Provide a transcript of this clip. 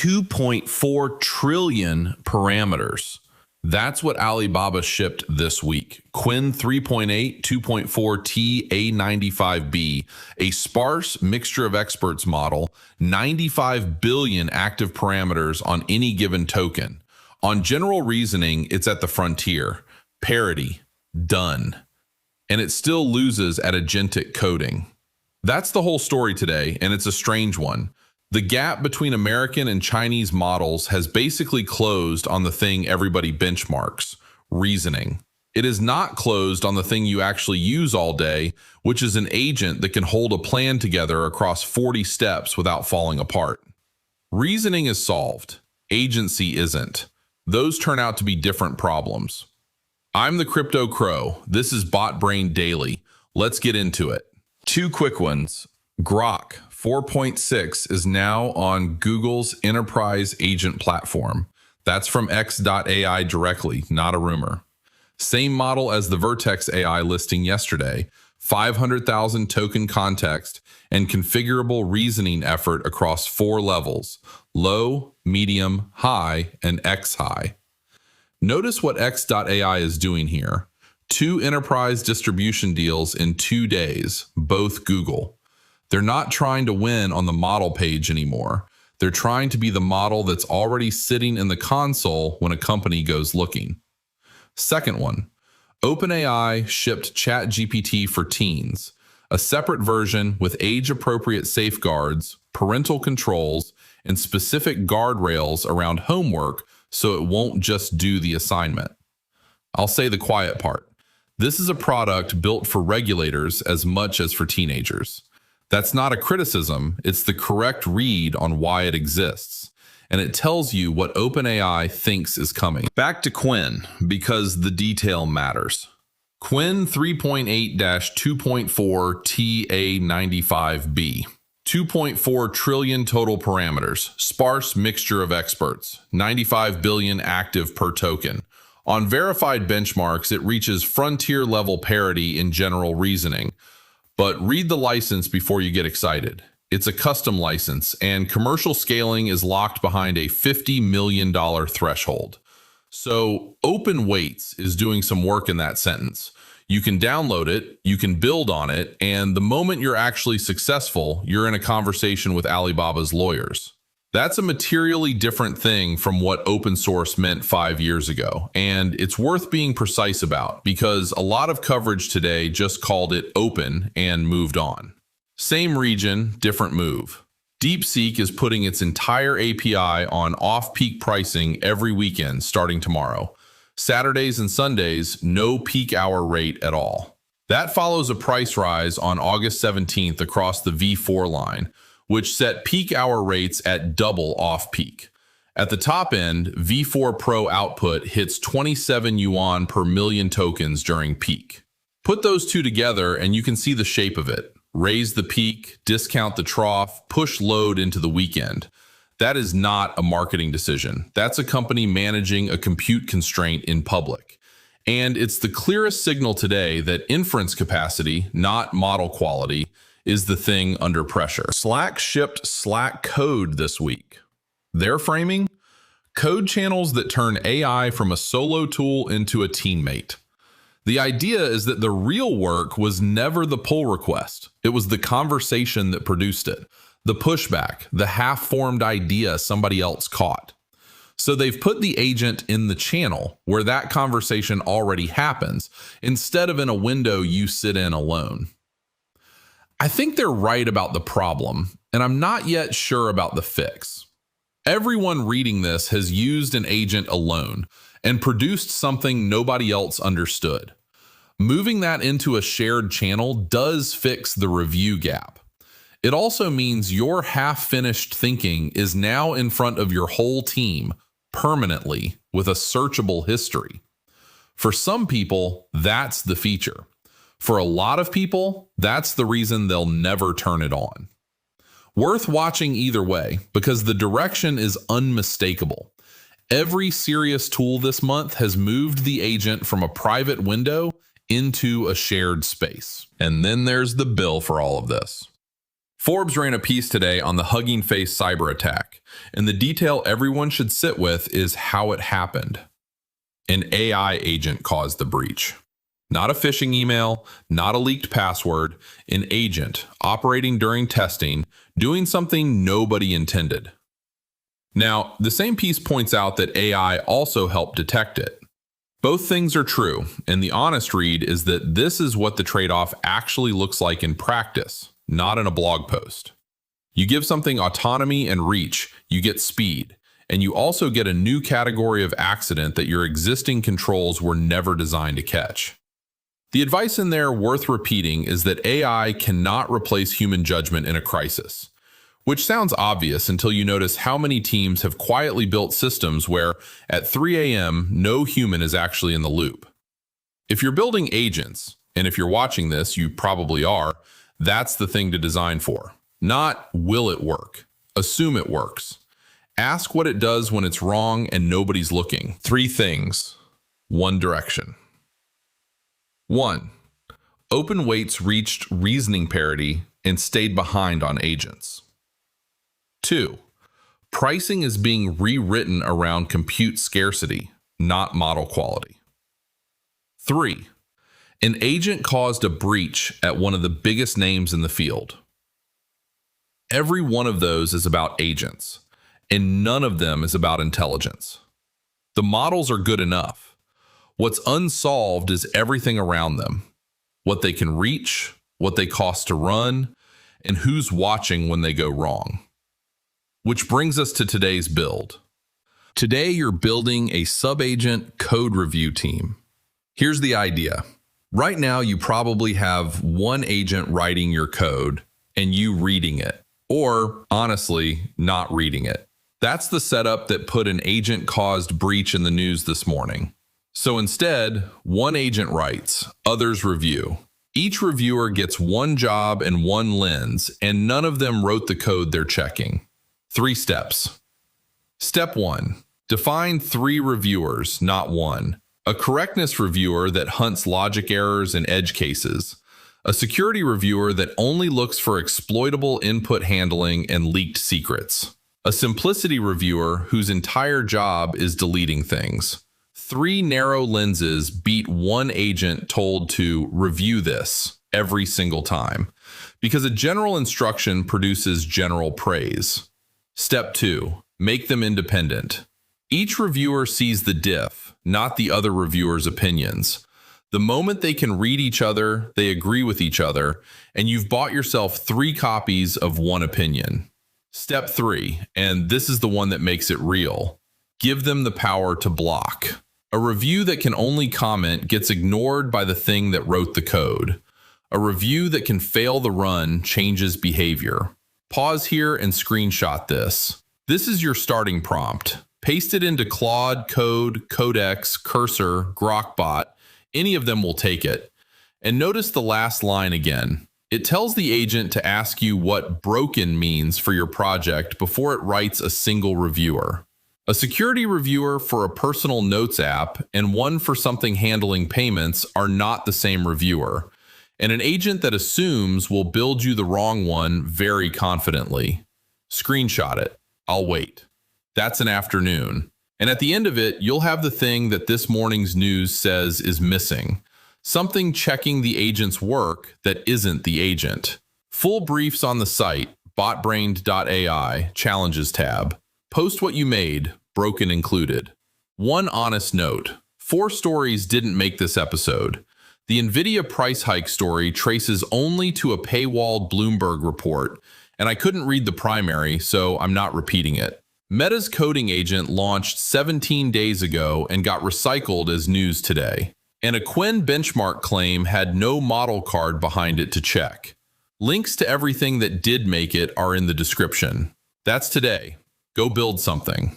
2.4 trillion parameters. That's what Alibaba shipped this week. Qwen 3.8, 2.4 T A95B, a sparse mixture of experts model, 95 billion active parameters on any given token. On general reasoning, it's at the frontier. Parity, done. And it still loses at agentic coding. That's the whole story today, and it's a strange one. The gap between American and Chinese models has basically closed on the thing everybody benchmarks, reasoning. It is not closed on the thing you actually use all day, which is an agent that can hold a plan together across 40 steps without falling apart. Reasoning is solved. Agency isn't. Those turn out to be different problems. I'm the Crypto Crow. This is BotBrained Daily. Let's get into it. Two quick ones. Grok 4.6 is now on Google's enterprise agent platform. That's from X.AI directly, not a rumor. Same model as the Vertex AI listing yesterday, 500,000 token context and configurable reasoning effort across 4 levels, low, medium, high, and X high. Notice what X.AI is doing here. 2 enterprise distribution deals in 2 days, both Google. They're not trying to win on the model page anymore. They're trying to be the model that's already sitting in the console when a company goes looking. Second one, OpenAI shipped ChatGPT for teens, a separate version with age-appropriate safeguards, parental controls, and specific guardrails around homework so it won't just do the assignment. I'll say the quiet part. This is a product built for regulators as much as for teenagers. That's not a criticism, it's the correct read on why it exists. And it tells you what OpenAI thinks is coming. Back to Qwen, because the detail matters. Qwen 3.8-2.4 TA95B. 2.4 trillion total parameters, sparse mixture of experts, 95 billion active per token. On verified benchmarks, it reaches frontier-level parity in general reasoning. But read the license before you get excited. It's a custom license, and commercial scaling is locked behind a $50 million threshold. So Open Weights is doing some work in that sentence. You can download it, you can build on it, and the moment you're actually successful, you're in a conversation with Alibaba's lawyers. That's a materially different thing from what open source meant 5 years ago, and it's worth being precise about because a lot of coverage today just called it open and moved on. Same region, different move. DeepSeek is putting its entire API on off-peak pricing every weekend starting tomorrow. Saturdays and Sundays, no peak hour rate at all. That follows a price rise on August 17th across the V4 line, which set peak hour rates at double off-peak. At the top end, V4 Pro output hits 27 yuan per million tokens during peak. Put those two together and you can see the shape of it. Raise the peak, discount the trough, push load into the weekend. That is not a marketing decision. That's a company managing a compute constraint in public. And it's the clearest signal today that inference capacity, not model quality, is the thing under pressure. Slack shipped Slack code this week. Their framing? Code channels that turn AI from a solo tool into a teammate. The idea is that the real work was never the pull request. It was the conversation that produced it. The pushback, the half-formed idea somebody else caught. So they've put the agent in the channel where that conversation already happens, instead of in a window you sit in alone. I think they're right about the problem, and I'm not yet sure about the fix. Everyone reading this has used an agent alone and produced something nobody else understood. Moving that into a shared channel does fix the review gap. It also means your half-finished thinking is now in front of your whole team permanently with a searchable history. For some people, that's the feature. For a lot of people, that's the reason they'll never turn it on. Worth watching either way, because the direction is unmistakable. Every serious tool this month has moved the agent from a private window into a shared space. And then there's the bill for all of this. Forbes ran a piece today on the Hugging Face cyber attack. And the detail everyone should sit with is how it happened. An AI agent caused the breach. Not a phishing email, not a leaked password, an agent operating during testing, doing something nobody intended. Now, the same piece points out that AI also helped detect it. Both things are true, and the honest read is that this is what the trade-off actually looks like in practice, not in a blog post. You give something autonomy and reach, you get speed, and you also get a new category of accident that your existing controls were never designed to catch. The advice in there worth repeating is that AI cannot replace human judgment in a crisis, which sounds obvious until you notice how many teams have quietly built systems where, at 3 a.m., no human is actually in the loop. If you're building agents, and if you're watching this, you probably are, that's the thing to design for. Not, will it work? Assume it works. Ask what it does when it's wrong and nobody's looking. 3 things. 1 direction. 1. Open weights reached reasoning parity and stayed behind on agents. 2. Pricing is being rewritten around compute scarcity, not model quality. 3. An agent caused a breach at one of the biggest names in the field. Every one of those is about agents, and none of them is about intelligence. The models are good enough. What's unsolved is everything around them. What they can reach, what they cost to run, and who's watching when they go wrong. Which brings us to today's build. Today, you're building a subagent code review team. Here's the idea. Right now, you probably have one agent writing your code and you reading it, or honestly, not reading it. That's the setup that put an agent-caused breach in the news this morning. So instead, one agent writes, others review. Each reviewer gets one job and one lens, and none of them wrote the code they're checking. 3 steps. Step 1. Define 3 reviewers, not 1. A correctness reviewer that hunts logic errors and edge cases. A security reviewer that only looks for exploitable input handling and leaked secrets. A simplicity reviewer whose entire job is deleting things. 3 narrow lenses beat one agent told to review this every single time, because a general instruction produces general praise. Step 2. Make them independent. Each reviewer sees the diff, not the other reviewer's opinions. The moment they can read each other, they agree with each other, and you've bought yourself 3 copies of one opinion. Step 3, and this is the one that makes it real. Give them the power to block. A review that can only comment gets ignored by the thing that wrote the code. A review that can fail the run changes behavior. Pause here and screenshot this. This is your starting prompt. Paste it into Claude, Code, Codex, Cursor, Grokbot. Any of them will take it. And notice the last line again. It tells the agent to ask you what broken means for your project before it writes a single reviewer. A security reviewer for a personal notes app and one for something handling payments are not the same reviewer. And an agent that assumes will build you the wrong one very confidently. Screenshot it. I'll wait. That's an afternoon. And at the end of it, you'll have the thing that this morning's news says is missing. Something checking the agent's work that isn't the agent. Full briefs on the site, BotBrained.ai, Challenges tab. Post what you made, broken included. One honest note. 4 stories didn't make this episode. The NVIDIA price hike story traces only to a paywalled Bloomberg report, and I couldn't read the primary, so I'm not repeating it. Meta's coding agent launched 17 days ago and got recycled as news today. And a Qwen benchmark claim had no model card behind it to check. Links to everything that did make it are in the description. That's today. Go build something.